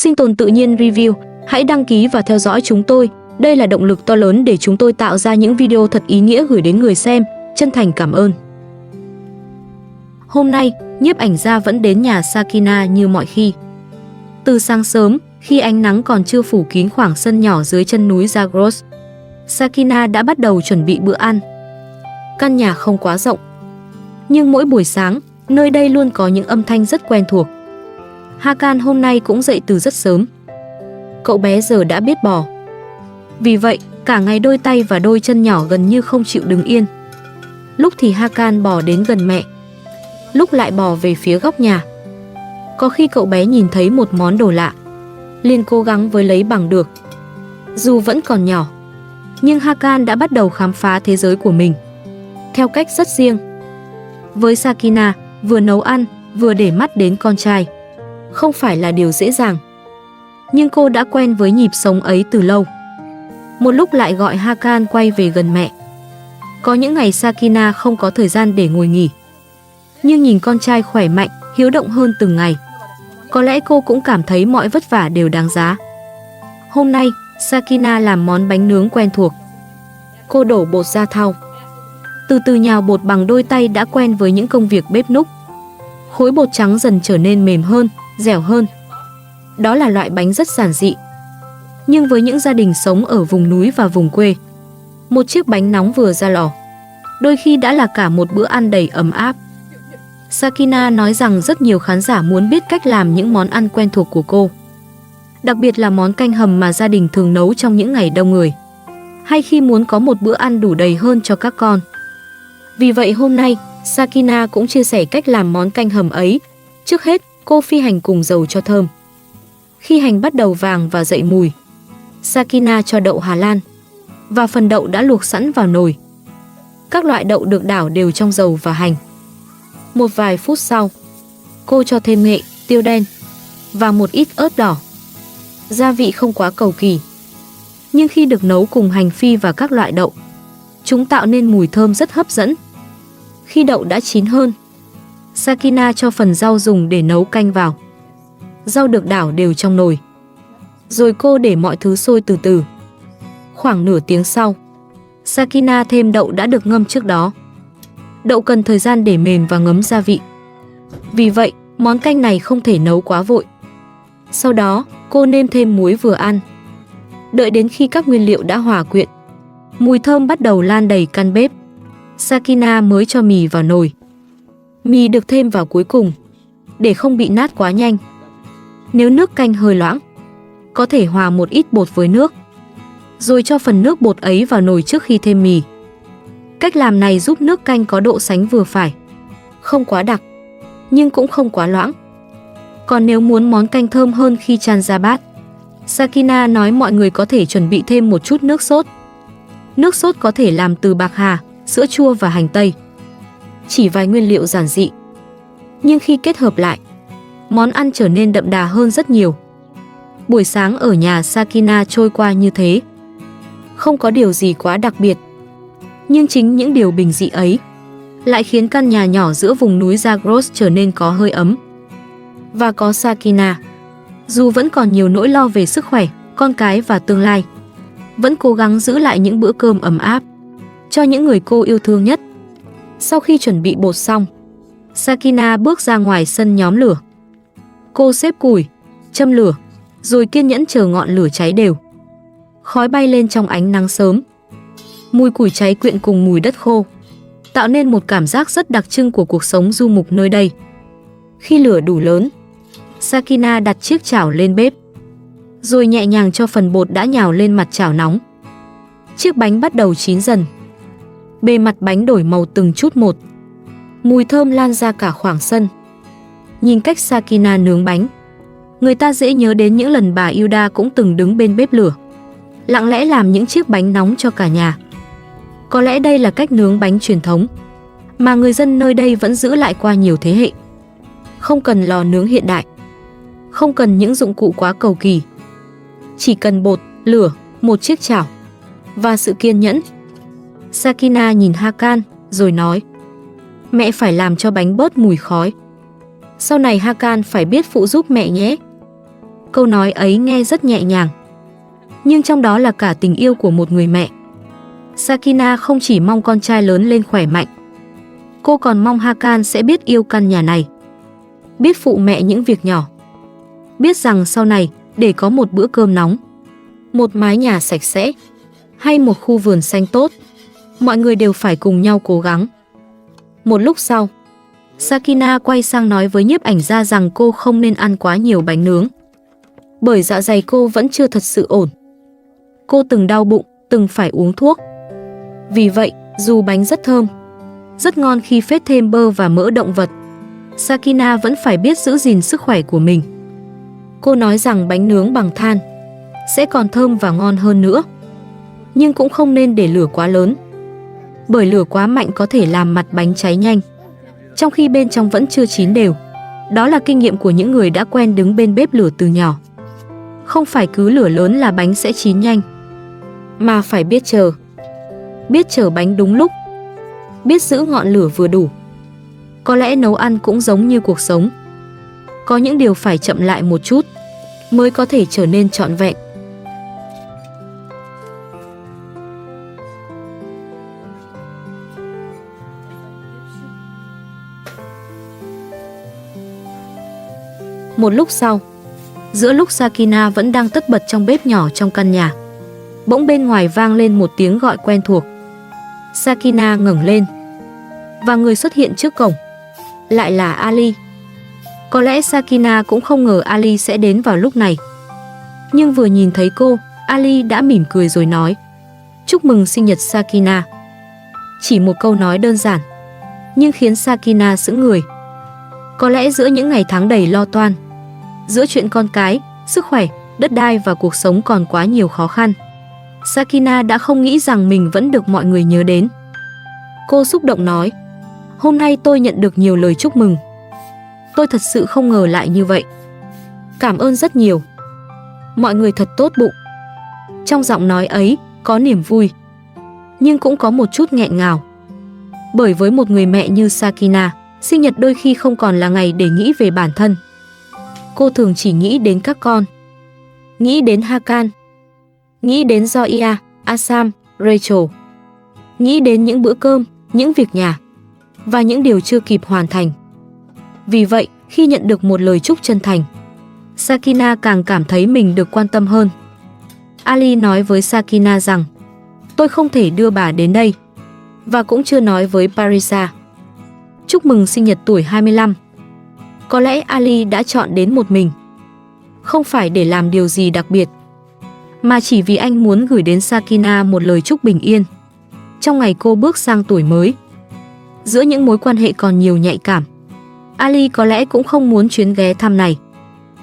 Sinh tồn tự nhiên review, hãy đăng ký và theo dõi chúng tôi. Đây là động lực to lớn để chúng tôi tạo ra những video thật ý nghĩa gửi đến người xem. Chân thành cảm ơn. Hôm nay, nhiếp ảnh gia vẫn đến nhà Sakina như mọi khi. Từ sáng sớm, khi ánh nắng còn chưa phủ kín khoảng sân nhỏ dưới chân núi Zagros, Sakina đã bắt đầu chuẩn bị bữa ăn. Căn nhà không quá rộng, nhưng mỗi buổi sáng, nơi đây luôn có những âm thanh rất quen thuộc. Hakan hôm nay cũng dậy từ rất sớm. Cậu bé giờ đã biết bò. Vì vậy, cả ngày đôi tay và đôi chân nhỏ gần như không chịu đứng yên. Lúc thì Hakan bò đến gần mẹ, lúc lại bò về phía góc nhà. Có khi cậu bé nhìn thấy một món đồ lạ, liền cố gắng với lấy bằng được. Dù vẫn còn nhỏ, nhưng Hakan đã bắt đầu khám phá thế giới của mình theo cách rất riêng. Với Sakina, vừa nấu ăn, vừa để mắt đến con trai không phải là điều dễ dàng. Nhưng cô đã quen với nhịp sống ấy từ lâu. Một lúc lại gọi Hakan quay về gần mẹ. Có những ngày Sakina không có thời gian để ngồi nghỉ, nhưng nhìn con trai khỏe mạnh, hiếu động hơn từng ngày, có lẽ cô cũng cảm thấy mọi vất vả đều đáng giá. Hôm nay, Sakina làm món bánh nướng quen thuộc. Cô đổ bột ra thau, từ từ nhào bột bằng đôi tay đã quen với những công việc bếp núc. Khối bột trắng dần trở nên mềm hơn, dẻo hơn. Đó là loại bánh rất giản dị, nhưng với những gia đình sống ở vùng núi và vùng quê, một chiếc bánh nóng vừa ra lò đôi khi đã là cả một bữa ăn đầy ấm áp. Sakina nói rằng rất nhiều khán giả muốn biết cách làm những món ăn quen thuộc của cô, đặc biệt là món canh hầm mà gia đình thường nấu trong những ngày đông người, hay khi muốn có một bữa ăn đủ đầy hơn cho các con. Vì vậy hôm nay, Sakina cũng chia sẻ cách làm món canh hầm ấy. Trước hết, cô phi hành cùng dầu cho thơm. Khi hành bắt đầu vàng và dậy mùi, Sakina cho đậu Hà Lan và phần đậu đã luộc sẵn vào nồi. Các loại đậu được đảo đều trong dầu và hành. Một vài phút sau, cô cho thêm nghệ, tiêu đen và một ít ớt đỏ. Gia vị không quá cầu kỳ, nhưng khi được nấu cùng hành phi và các loại đậu, chúng tạo nên mùi thơm rất hấp dẫn. Khi đậu đã chín hơn, Sakina cho phần rau dùng để nấu canh vào. Rau được đảo đều trong nồi, rồi cô để mọi thứ sôi từ từ. Khoảng nửa tiếng sau, Sakina thêm đậu đã được ngâm trước đó. Đậu cần thời gian để mềm và ngấm gia vị. Vì vậy, món canh này không thể nấu quá vội. Sau đó, cô nêm thêm muối vừa ăn. Đợi đến khi các nguyên liệu đã hòa quyện, mùi thơm bắt đầu lan đầy căn bếp, Sakina mới cho mì vào nồi. Mì được thêm vào cuối cùng, để không bị nát quá nhanh. Nếu nước canh hơi loãng, có thể hòa một ít bột với nước, rồi cho phần nước bột ấy vào nồi trước khi thêm mì. Cách làm này giúp nước canh có độ sánh vừa phải, không quá đặc, nhưng cũng không quá loãng. Còn nếu muốn món canh thơm hơn khi chan ra bát, Sakina nói mọi người có thể chuẩn bị thêm một chút nước sốt. Nước sốt có thể làm từ bạc hà, sữa chua và hành tây. Chỉ vài nguyên liệu giản dị, nhưng khi kết hợp lại, món ăn trở nên đậm đà hơn rất nhiều. Buổi sáng ở nhà Sakina trôi qua như thế. Không có điều gì quá đặc biệt, nhưng chính những điều bình dị ấy lại khiến căn nhà nhỏ giữa vùng núi Zagros trở nên có hơi ấm. Và có Sakina, dù vẫn còn nhiều nỗi lo về sức khỏe, con cái và tương lai, vẫn cố gắng giữ lại những bữa cơm ấm áp cho những người cô yêu thương nhất. Sau khi chuẩn bị bột xong, Sakina bước ra ngoài sân nhóm lửa. Cô xếp củi, châm lửa, rồi kiên nhẫn chờ ngọn lửa cháy đều. Khói bay lên trong ánh nắng sớm. Mùi củi cháy quyện cùng mùi đất khô, tạo nên một cảm giác rất đặc trưng của cuộc sống du mục nơi đây. Khi lửa đủ lớn, Sakina đặt chiếc chảo lên bếp, rồi nhẹ nhàng cho phần bột đã nhào lên mặt chảo nóng. Chiếc bánh bắt đầu chín dần. Bề mặt bánh đổi màu từng chút một. Mùi thơm lan ra cả khoảng sân. Nhìn cách Sakina nướng bánh, người ta dễ nhớ đến những lần bà Yuda cũng từng đứng bên bếp lửa, lặng lẽ làm những chiếc bánh nóng cho cả nhà. Có lẽ đây là cách nướng bánh truyền thống mà người dân nơi đây vẫn giữ lại qua nhiều thế hệ. Không cần lò nướng hiện đại, không cần những dụng cụ quá cầu kỳ, chỉ cần bột, lửa, một chiếc chảo và sự kiên nhẫn. Sakina nhìn Hakan rồi nói: "Mẹ phải làm cho bánh bớt mùi khói. Sau này Hakan phải biết phụ giúp mẹ nhé." Câu nói ấy nghe rất nhẹ nhàng, nhưng trong đó là cả tình yêu của một người mẹ. Sakina không chỉ mong con trai lớn lên khỏe mạnh, cô còn mong Hakan sẽ biết yêu căn nhà này, biết phụ mẹ những việc nhỏ, biết rằng sau này để có một bữa cơm nóng, một mái nhà sạch sẽ hay một khu vườn xanh tốt, mọi người đều phải cùng nhau cố gắng. Một lúc sau, Sakina quay sang nói với nhiếp ảnh gia rằng cô không nên ăn quá nhiều bánh nướng, bởi dạ dày cô vẫn chưa thật sự ổn. Cô từng đau bụng, từng phải uống thuốc. Vì vậy, dù bánh rất thơm, rất ngon khi phết thêm bơ và mỡ động vật, Sakina vẫn phải biết giữ gìn sức khỏe của mình. Cô nói rằng bánh nướng bằng than sẽ còn thơm và ngon hơn nữa, nhưng cũng không nên để lửa quá lớn, bởi lửa quá mạnh có thể làm mặt bánh cháy nhanh, trong khi bên trong vẫn chưa chín đều. Đó là kinh nghiệm của những người đã quen đứng bên bếp lửa từ nhỏ. Không phải cứ lửa lớn là bánh sẽ chín nhanh, mà phải biết chờ bánh đúng lúc, biết giữ ngọn lửa vừa đủ. Có lẽ nấu ăn cũng giống như cuộc sống, có những điều phải chậm lại một chút mới có thể trở nên trọn vẹn. Một lúc sau, giữa lúc Sakina vẫn đang tất bật trong bếp nhỏ trong căn nhà, bỗng bên ngoài vang lên một tiếng gọi quen thuộc. Sakina ngẩng lên, và người xuất hiện trước cổng lại là Ali. Có lẽ Sakina cũng không ngờ Ali sẽ đến vào lúc này, nhưng vừa nhìn thấy cô, Ali đã mỉm cười rồi nói: "Chúc mừng sinh nhật Sakina." Chỉ một câu nói đơn giản, nhưng khiến Sakina sững người. Có lẽ giữa những ngày tháng đầy lo toan, giữa chuyện con cái, sức khỏe, đất đai và cuộc sống còn quá nhiều khó khăn, Sakina đã không nghĩ rằng mình vẫn được mọi người nhớ đến. Cô xúc động nói: "Hôm nay tôi nhận được nhiều lời chúc mừng. Tôi thật sự không ngờ lại như vậy. Cảm ơn rất nhiều. Mọi người thật tốt bụng." Trong giọng nói ấy có niềm vui, nhưng cũng có một chút nghẹn ngào. Bởi với một người mẹ như Sakina, sinh nhật đôi khi không còn là ngày để nghĩ về bản thân. Cô thường chỉ nghĩ đến các con, nghĩ đến Hakan, nghĩ đến Zoya, Asam, Rachel, nghĩ đến những bữa cơm, những việc nhà và những điều chưa kịp hoàn thành. Vì vậy, khi nhận được một lời chúc chân thành, Sakina càng cảm thấy mình được quan tâm hơn. Ali nói với Sakina rằng: "Tôi không thể đưa bà đến đây." Và cũng chưa nói với Parisa: "Chúc mừng sinh nhật tuổi 25." Có lẽ Ali đã chọn đến một mình, không phải để làm điều gì đặc biệt, mà chỉ vì anh muốn gửi đến Sakina một lời chúc bình yên trong ngày cô bước sang tuổi mới. Giữa những mối quan hệ còn nhiều nhạy cảm, Ali có lẽ cũng không muốn chuyến ghé thăm này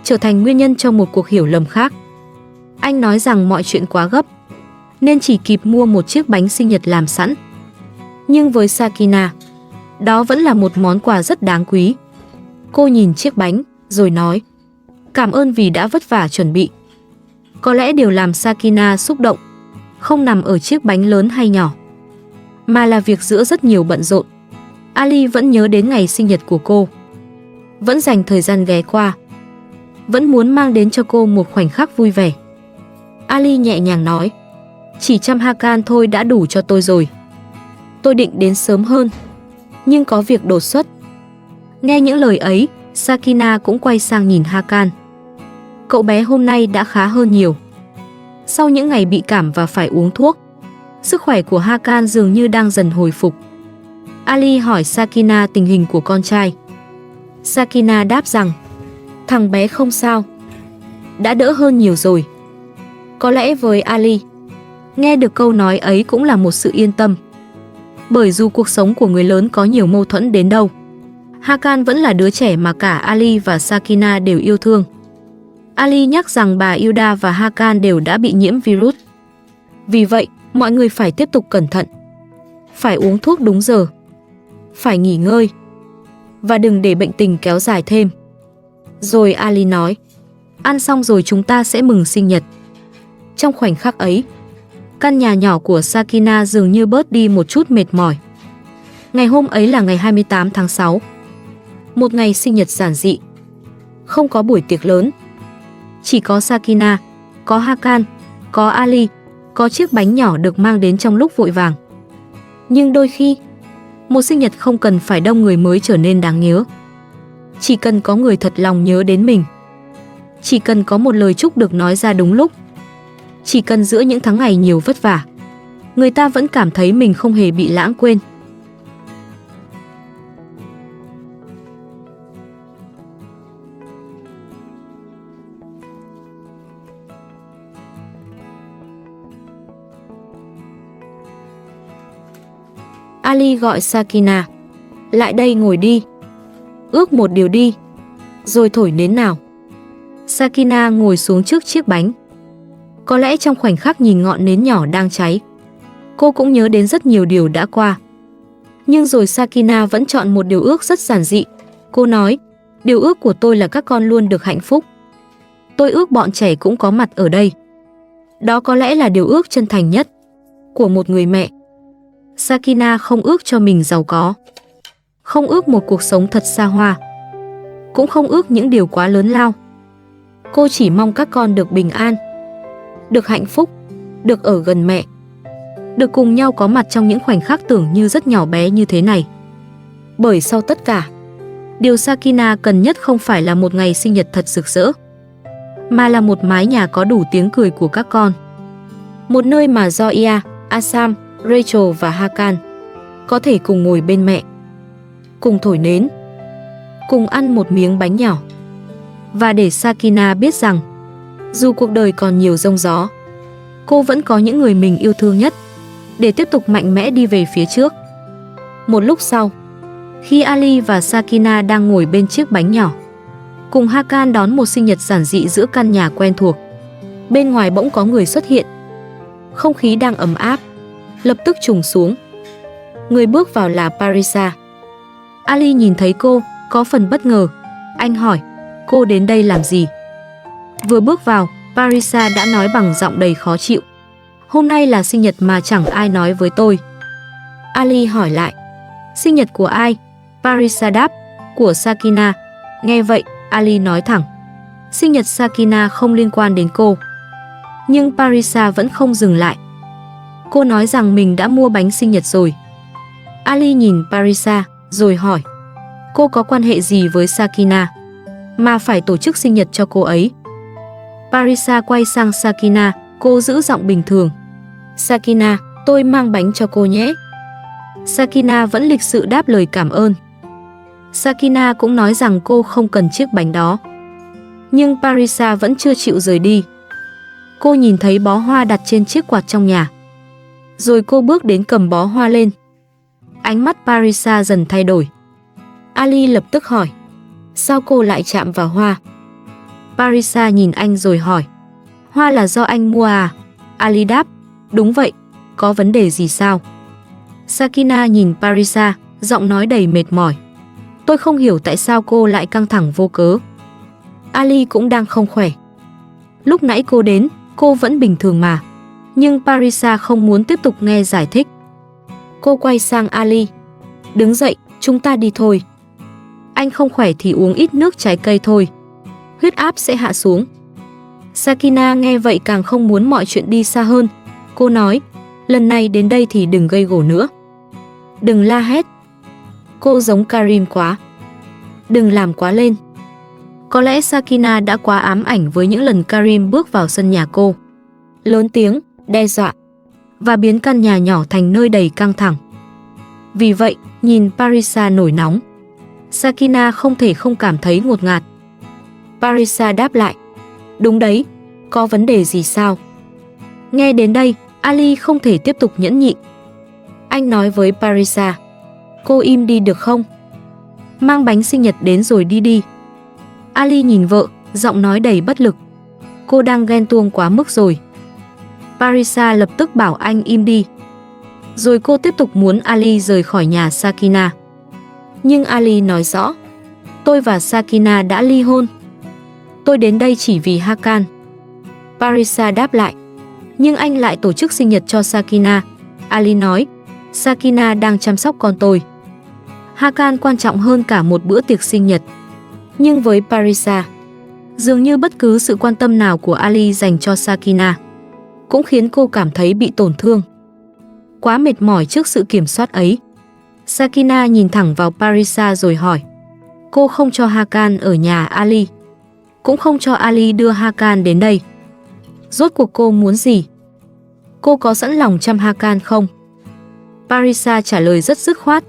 trở thành nguyên nhân cho một cuộc hiểu lầm khác. Anh nói rằng mọi chuyện quá gấp, nên chỉ kịp mua một chiếc bánh sinh nhật làm sẵn. Nhưng với Sakina, đó vẫn là một món quà rất đáng quý. Cô nhìn chiếc bánh, rồi nói: "Cảm ơn vì đã vất vả chuẩn bị." Có lẽ điều làm Sakina xúc động không nằm ở chiếc bánh lớn hay nhỏ, mà là việc giữa rất nhiều bận rộn, Ali vẫn nhớ đến ngày sinh nhật của cô, vẫn dành thời gian ghé qua, vẫn muốn mang đến cho cô một khoảnh khắc vui vẻ. Ali nhẹ nhàng nói: "Chỉ chăm Hakan thôi đã đủ cho tôi rồi. Tôi định đến sớm hơn, nhưng có việc đột xuất." Nghe những lời ấy, Sakina cũng quay sang nhìn Hakan. Cậu bé hôm nay đã khá hơn nhiều. Sau những ngày bị cảm và phải uống thuốc, sức khỏe của Hakan dường như đang dần hồi phục. Ali hỏi Sakina tình hình của con trai. Sakina đáp rằng: "Thằng bé không sao, đã đỡ hơn nhiều rồi." Có lẽ với Ali, nghe được câu nói ấy cũng là một sự yên tâm. Bởi dù cuộc sống của người lớn có nhiều mâu thuẫn đến đâu, Hakan vẫn là đứa trẻ mà cả Ali và Sakina đều yêu thương. Ali nhắc rằng bà Hilda và Hakan đều đã bị nhiễm virus. Vì vậy, mọi người phải tiếp tục cẩn thận, phải uống thuốc đúng giờ, phải nghỉ ngơi, và đừng để bệnh tình kéo dài thêm. Rồi Ali nói: "Ăn xong rồi chúng ta sẽ mừng sinh nhật." Trong khoảnh khắc ấy, căn nhà nhỏ của Sakina dường như bớt đi một chút mệt mỏi. Ngày hôm ấy là ngày 28 tháng 6. Một ngày sinh nhật giản dị, không có buổi tiệc lớn, Chỉ có Sakina, có Hakan, có Ali, có chiếc bánh nhỏ được mang đến trong lúc vội vàng. Nhưng đôi khi, một sinh nhật không cần phải đông người mới trở nên đáng nhớ. Chỉ cần có người thật lòng nhớ đến mình. Chỉ cần có một lời chúc được nói ra đúng lúc. Chỉ cần giữa những tháng ngày nhiều vất vả, người ta vẫn cảm thấy mình không hề bị lãng quên. Ali gọi Sakina. Lại đây ngồi đi. Ước một điều đi. Rồi thổi nến nào. Sakina ngồi xuống trước chiếc bánh. Có lẽ trong khoảnh khắc nhìn ngọn nến nhỏ đang cháy, cô cũng nhớ đến rất nhiều điều đã qua. Nhưng rồi Sakina vẫn chọn một điều ước rất giản dị. Cô nói, điều ước của tôi là các con luôn được hạnh phúc. Tôi ước bọn trẻ cũng có mặt ở đây. Đó có lẽ là điều ước chân thành nhất của một người mẹ. Sakina không ước cho mình giàu có, không ước một cuộc sống thật xa hoa, cũng không ước những điều quá lớn lao. Cô chỉ mong các con được bình an, được hạnh phúc, được ở gần mẹ, được cùng nhau có mặt trong những khoảnh khắc tưởng như rất nhỏ bé như thế này. Bởi sau tất cả, điều Sakina cần nhất không phải là một ngày sinh nhật thật rực rỡ, mà là một mái nhà có đủ tiếng cười của các con. Một nơi mà Zoya, Asam, Rachel và Hakan có thể cùng ngồi bên mẹ, cùng thổi nến, cùng ăn một miếng bánh nhỏ. Và để Sakina biết rằng, dù cuộc đời còn nhiều giông gió, cô vẫn có những người mình yêu thương nhất để tiếp tục mạnh mẽ đi về phía trước. Một lúc sau, khi Ali và Sakina đang ngồi bên chiếc bánh nhỏ, cùng Hakan đón một sinh nhật giản dị giữa căn nhà quen thuộc, bên ngoài bỗng có người xuất hiện. Không khí đang ấm áp, lập tức trùng xuống. Người bước vào là Parisa. Ali nhìn thấy cô, có phần bất ngờ. Anh hỏi, cô đến đây làm gì? Vừa bước vào, Parisa đã nói bằng giọng đầy khó chịu. Hôm nay là sinh nhật mà chẳng ai nói với tôi. Ali hỏi lại, sinh nhật của ai? Parisa đáp, của Sakina. Nghe vậy, Ali nói thẳng, sinh nhật Sakina không liên quan đến cô. Nhưng Parisa vẫn không dừng lại. Cô nói rằng mình đã mua bánh sinh nhật rồi. Ali nhìn Parisa, rồi hỏi, cô có quan hệ gì với Sakina mà phải tổ chức sinh nhật cho cô ấy? Parisa quay sang Sakina, cô giữ giọng bình thường. Sakina, tôi mang bánh cho cô nhé. Sakina vẫn lịch sự đáp lời cảm ơn. Sakina cũng nói rằng cô không cần chiếc bánh đó. Nhưng Parisa vẫn chưa chịu rời đi. Cô nhìn thấy bó hoa đặt trên chiếc quạt trong nhà. Rồi cô bước đến cầm bó hoa lên. Ánh mắt Parisa dần thay đổi. Ali lập tức hỏi, sao cô lại chạm vào hoa? Parisa nhìn anh rồi hỏi, hoa là do anh mua à? Ali đáp, đúng vậy, có vấn đề gì sao? Sakina nhìn Parisa, giọng nói đầy mệt mỏi. Tôi không hiểu tại sao cô lại căng thẳng vô cớ. Ali cũng đang không khỏe. Lúc nãy cô đến, cô vẫn bình thường mà. Nhưng Parisa không muốn tiếp tục nghe giải thích. Cô quay sang Ali. Đứng dậy, chúng ta đi thôi. Anh không khỏe thì uống ít nước trái cây thôi. Huyết áp sẽ hạ xuống. Sakina nghe vậy càng không muốn mọi chuyện đi xa hơn. Cô nói, lần này đến đây thì đừng gây gổ nữa. Đừng la hét. Cô giống Karim quá. Đừng làm quá lên. Có lẽ Sakina đã quá ám ảnh với những lần Karim bước vào sân nhà cô, lớn tiếng, đe dọa và biến căn nhà nhỏ thành nơi đầy căng thẳng. Vì vậy, nhìn Parisa nổi nóng, Sakina không thể không cảm thấy ngột ngạt. Parisa đáp lại, đúng đấy, có vấn đề gì sao? Nghe đến đây, Ali không thể tiếp tục nhẫn nhịn. Anh nói với Parisa, cô im đi được không? Mang bánh sinh nhật đến rồi đi đi. Ali nhìn vợ, giọng nói đầy bất lực. Cô đang ghen tuông quá mức rồi. Parisa lập tức bảo anh im đi. Rồi cô tiếp tục muốn Ali rời khỏi nhà Sakina. Nhưng Ali nói rõ, tôi và Sakina đã ly hôn. Tôi đến đây chỉ vì Hakan. Parisa đáp lại, nhưng anh lại tổ chức sinh nhật cho Sakina. Ali nói, Sakina đang chăm sóc con tôi. Hakan quan trọng hơn cả một bữa tiệc sinh nhật. Nhưng với Parisa, Dường như bất cứ sự quan tâm nào của Ali dành cho Sakina cũng khiến cô cảm thấy bị tổn thương. Quá mệt mỏi trước sự kiểm soát ấy, Sakina nhìn thẳng vào Parisa rồi hỏi. Cô không cho Hakan ở nhà Ali, cũng không cho Ali đưa Hakan đến đây. Rốt cuộc cô muốn gì? Cô có sẵn lòng chăm Hakan không? Parisa trả lời rất dứt khoát.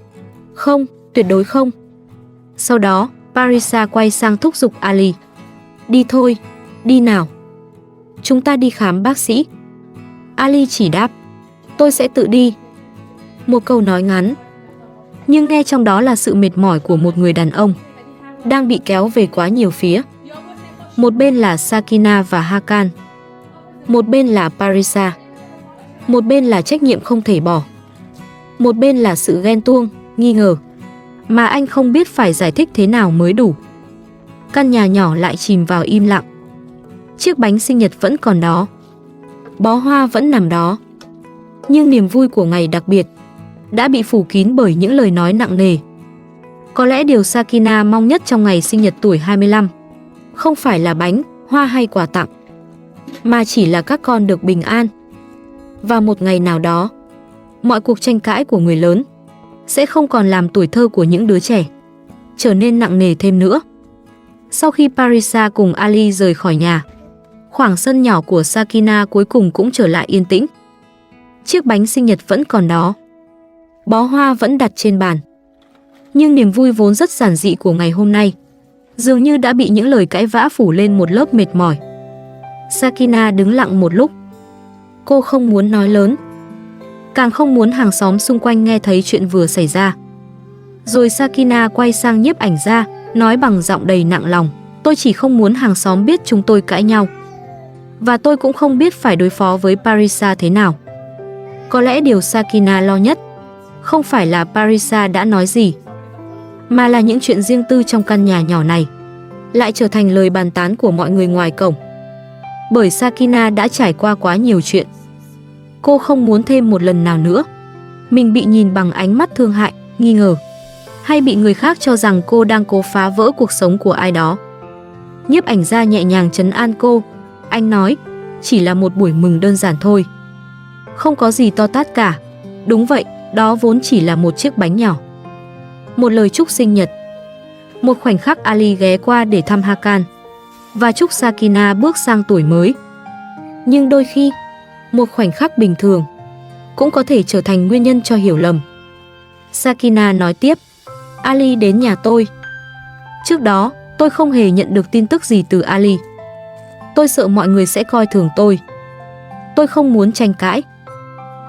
Không, tuyệt đối không. Sau đó, Parisa quay sang thúc giục Ali. Đi thôi, đi nào. Chúng ta đi khám bác sĩ. Ali chỉ đáp. Tôi sẽ tự đi. Một câu nói ngắn, nhưng nghe trong đó là sự mệt mỏi của một người đàn ông đang bị kéo về quá nhiều phía. Một bên là Sakina và Hakan, một bên là Parisa, một bên là trách nhiệm không thể bỏ, một bên là sự ghen tuông, nghi ngờ mà anh không biết phải giải thích thế nào mới đủ. Căn nhà nhỏ lại chìm vào im lặng. Chiếc bánh sinh nhật vẫn còn đó, bó hoa vẫn nằm đó, nhưng niềm vui của ngày đặc biệt đã bị phủ kín bởi những lời nói nặng nề. Có lẽ điều Sakina mong nhất trong ngày sinh nhật tuổi 25 không phải là bánh, hoa hay quà tặng, mà chỉ là các con được bình an. Và một ngày nào đó, mọi cuộc tranh cãi của người lớn sẽ không còn làm tuổi thơ của những đứa trẻ trở nên nặng nề thêm nữa. Sau khi Parisa cùng Ali rời khỏi nhà, khoảng sân nhỏ của Sakina cuối cùng cũng trở lại yên tĩnh. Chiếc bánh sinh nhật vẫn còn đó, bó hoa vẫn đặt trên bàn, nhưng niềm vui vốn rất giản dị của ngày hôm nay dường như đã bị những lời cãi vã phủ lên một lớp mệt mỏi. Sakina đứng lặng một lúc. Cô không muốn nói lớn, càng không muốn hàng xóm xung quanh nghe thấy chuyện vừa xảy ra. Rồi Sakina quay sang nhiếp ảnh gia, nói bằng giọng đầy nặng lòng. Tôi chỉ không muốn hàng xóm biết chúng tôi cãi nhau. Và tôi cũng không biết phải đối phó với Parisa thế nào. Có lẽ điều Sakina lo nhất không phải là Parisa đã nói gì, mà là những chuyện riêng tư trong căn nhà nhỏ này lại trở thành lời bàn tán của mọi người ngoài cổng. Bởi Sakina đã trải qua quá nhiều chuyện. Cô không muốn thêm một lần nào nữa mình bị nhìn bằng ánh mắt thương hại, nghi ngờ, hay bị người khác cho rằng cô đang cố phá vỡ cuộc sống của ai đó. Nhiếp ảnh gia nhẹ nhàng trấn an cô. Anh nói, chỉ là một buổi mừng đơn giản thôi, không có gì to tát cả. Đúng vậy, đó vốn chỉ là một chiếc bánh nhỏ, một lời chúc sinh nhật, một khoảnh khắc Ali ghé qua để thăm Hakan và chúc Sakina bước sang tuổi mới. Nhưng đôi khi, một khoảnh khắc bình thường cũng có thể trở thành nguyên nhân cho hiểu lầm. Sakina nói tiếp, Ali đến nhà tôi. Trước đó, tôi không hề nhận được tin tức gì từ Ali. Tôi sợ mọi người sẽ coi thường tôi. Tôi không muốn tranh cãi.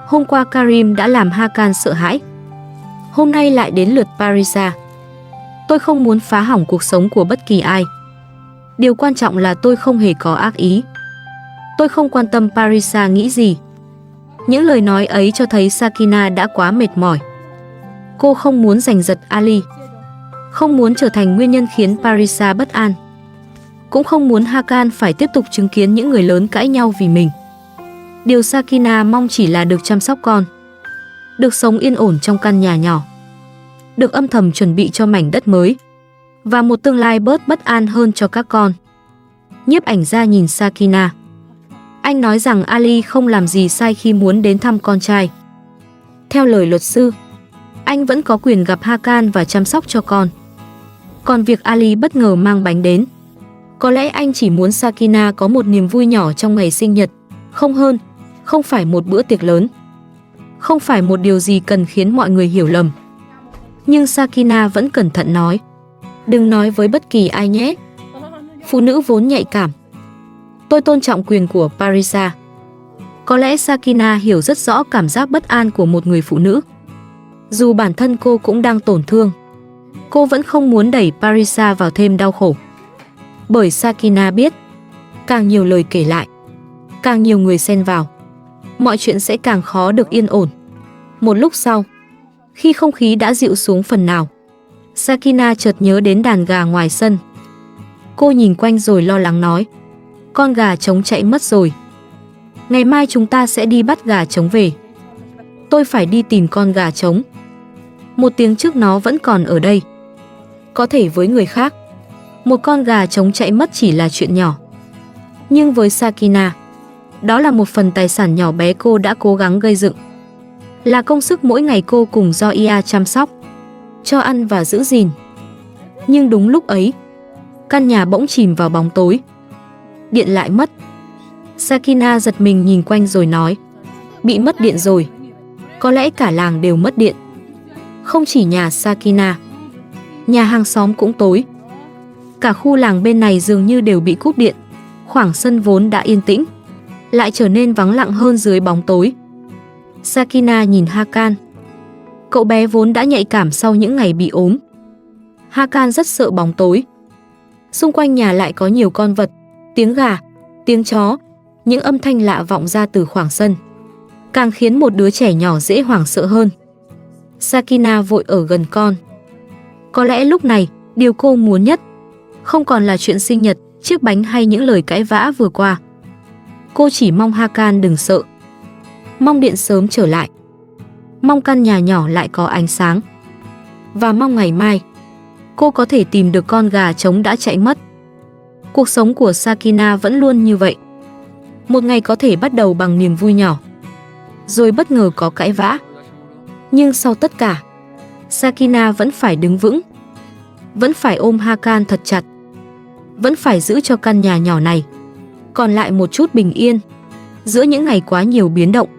Hôm qua Karim đã làm Hakan sợ hãi. Hôm nay lại đến lượt Parisa. Tôi không muốn phá hỏng cuộc sống của bất kỳ ai. Điều quan trọng là tôi không hề có ác ý. Tôi không quan tâm Parisa nghĩ gì. Những lời nói ấy cho thấy Sakina đã quá mệt mỏi. Cô không muốn giành giật Ali, không muốn trở thành nguyên nhân khiến Parisa bất an, cũng không muốn Hakan phải tiếp tục chứng kiến những người lớn cãi nhau vì mình. Điều Sakina mong chỉ là được chăm sóc con, được sống yên ổn trong căn nhà nhỏ, được âm thầm chuẩn bị cho mảnh đất mới và một tương lai bớt bất an hơn cho các con. Nhiếp ảnh gia nhìn Sakina. Anh nói rằng Ali không làm gì sai khi muốn đến thăm con trai. Theo lời luật sư, anh vẫn có quyền gặp Hakan và chăm sóc cho con. Còn việc Ali bất ngờ mang bánh đến, có lẽ anh chỉ muốn Sakina có một niềm vui nhỏ trong ngày sinh nhật, không hơn, không phải một bữa tiệc lớn, không phải một điều gì cần khiến mọi người hiểu lầm. Nhưng Sakina vẫn cẩn thận nói, đừng nói với bất kỳ ai nhé. Phụ nữ vốn nhạy cảm. Tôi tôn trọng quyền của Parisa. Có lẽ Sakina hiểu rất rõ cảm giác bất an của một người phụ nữ. Dù bản thân cô cũng đang tổn thương, cô vẫn không muốn đẩy Parisa vào thêm đau khổ. Bởi Sakina biết, càng nhiều lời kể lại, càng nhiều người xen vào, mọi chuyện sẽ càng khó được yên ổn. Một lúc sau, khi không khí đã dịu xuống phần nào, Sakina chợt nhớ đến đàn gà ngoài sân. Cô nhìn quanh rồi lo lắng nói, con gà trống chạy mất rồi. Ngày mai chúng ta sẽ đi bắt gà trống về. Tôi phải đi tìm con gà trống. Một tiếng trước nó vẫn còn ở đây. Có thể với người khác, Một con gà trống chạy mất chỉ là chuyện nhỏ. Nhưng với Sakina, đó là một phần tài sản nhỏ bé cô đã cố gắng gây dựng. Là công sức mỗi ngày cô cùng Zoya chăm sóc, cho ăn và giữ gìn. Nhưng đúng lúc ấy, căn nhà bỗng chìm vào bóng tối. Điện lại mất. Sakina giật mình nhìn quanh rồi nói, bị mất điện rồi. Có lẽ cả làng đều mất điện. Không chỉ nhà Sakina, nhà hàng xóm cũng tối. Cả khu làng bên này dường như đều bị cúp điện. Khoảng sân vốn đã yên tĩnh lại trở nên vắng lặng hơn dưới bóng tối. Sakina nhìn Hakan. Cậu bé vốn đã nhạy cảm sau những ngày bị ốm. Hakan rất sợ bóng tối. Xung quanh nhà lại có nhiều con vật, tiếng gà, tiếng chó, những âm thanh lạ vọng ra từ khoảng sân, càng khiến một đứa trẻ nhỏ dễ hoảng sợ hơn. Sakina vội ở gần con. Có lẽ lúc này, điều cô muốn nhất không còn là chuyện sinh nhật, chiếc bánh hay những lời cãi vã vừa qua. Cô chỉ mong Hakan đừng sợ. Mong điện sớm trở lại. Mong căn nhà nhỏ lại có ánh sáng. Và mong ngày mai, cô có thể tìm được con gà trống đã chạy mất. Cuộc sống của Sakina vẫn luôn như vậy. Một ngày có thể bắt đầu bằng niềm vui nhỏ, rồi bất ngờ có cãi vã. Nhưng sau tất cả, Sakina vẫn phải đứng vững. Vẫn phải ôm Hakan thật chặt. Vẫn phải giữ cho căn nhà nhỏ này còn lại một chút bình yên giữa những ngày quá nhiều biến động.